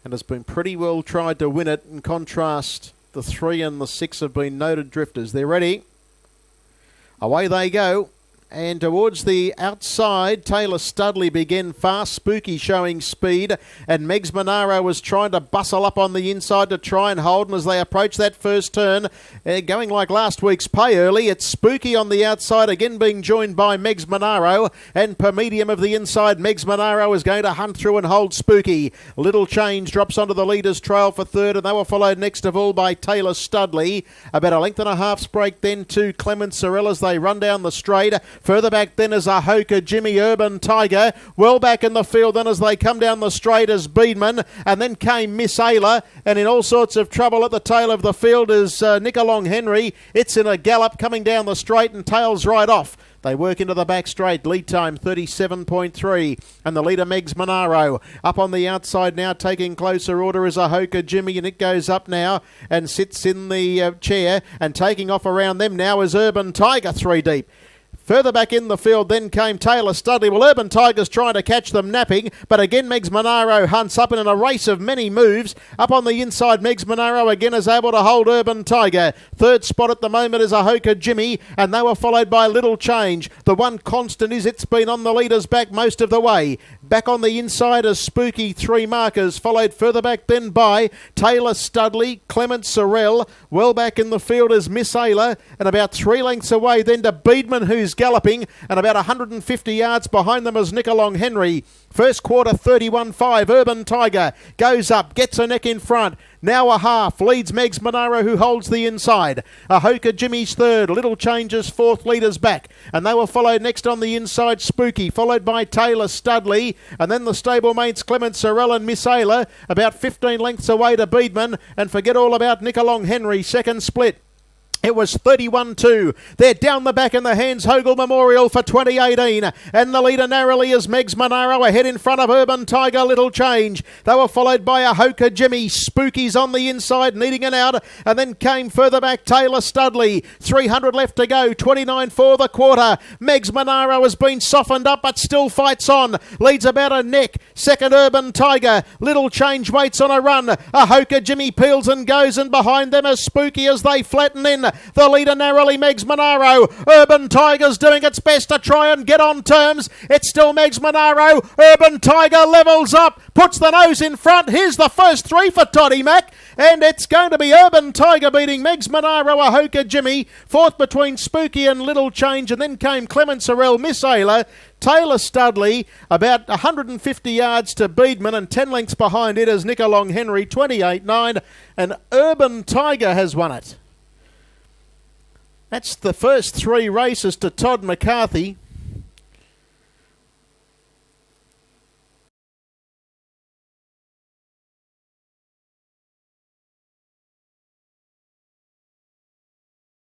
and has been pretty well tried to win it. In contrast, the 3 and the 6 have been noted drifters. They're ready. Away they go. And towards the outside, Taylor Studley began fast. Spooky showing speed. And Megs Monaro was trying to bustle up on the inside to try and hold. And as they approach that first turn, going like last week's Pay Early, it's Spooky on the outside, again being joined by Megs Monaro. And per medium of the inside, Megs Monaro is going to hunt through and hold Spooky. Little Change drops onto the leader's trail for third, and they were followed next of all by Taylor Studley. About a length and a half's break then to Clement Sorrell as they run down the straight. Further back then is Ahoka Jimmy, Urban Tiger. Well back in the field then as they come down the straight as Beedman. And then came Miss Ayla. And in all sorts of trouble at the tail of the field is Nickalong Henry. It's in a gallop coming down the straight and tails right off. They work into the back straight. Lead time 37.3. And the leader Megs Monaro. Up on the outside now, taking closer order is Ahoka Jimmy. And it goes up now and sits in the chair. And taking off around them now is Urban Tiger 3 deep. Further back in the field then came Taylor Studley. Well, Urban Tiger's trying to catch them napping, but again Megs Monaro hunts up, and in a race of many moves, up on the inside, Megs Monaro again is able to hold Urban Tiger. Third spot at the moment is Ahoka Jimmy, and they were followed by Little Change. The one constant is it's been on the leader's back most of the way. Back on the inside is Spooky, 3 markers, followed further back then by Taylor Studley, Clement Sorrell. Well back in the field is Miss Ayla, and about 3 lengths away then to Beedman, who's galloping, and about 150 yards behind them is Nickalong Henry. First quarter 31.5. Urban Tiger goes up, gets a neck in front. Now a half, leads Megs Monaro, who holds the inside. Ahoka Jimmy's third, Little Change's fourth, leaders back. And they were followed next on the inside, Spooky, followed by Taylor Studley. And then the stablemates Clement Sorrell and Miss Ayla, about 15 lengths away to Beedman. And forget all about Nickalong Henry, second split. It was 31-2. They're down the back in the HANS HOEGEL Memorial for 2018. And the leader narrowly is Megs Monaro, ahead in front of Urban Tiger, Little Change. They were followed by Ahoka Jimmy. Spooky's on the inside, needing an out. And then came further back Taylor Studley. 300 left to go, 29 for the quarter. Megs Monaro has been softened up but still fights on. Leads about a neck. Second Urban Tiger. Little Change waits on a run. Ahoka Jimmy peels and goes, and behind them is Spooky as they flatten in. The leader narrowly, Megs Monaro. Urban Tiger's doing its best to try and get on terms. It's still Megs Monaro. Urban Tiger levels up, puts the nose in front. Here's the first 3 for Toddy Mac. And it's going to be Urban Tiger beating Megs Monaro, Ahoka Jimmy. Fourth between Spooky and Little Change. And then came Clement Sorrell, Miss Ayla. Taylor Studley, about 150 yards to Beedman, and 10 lengths behind it is Nickalong Henry, 28.9. And Urban Tiger has won it. That's the first 3 races to Todd McCarthy.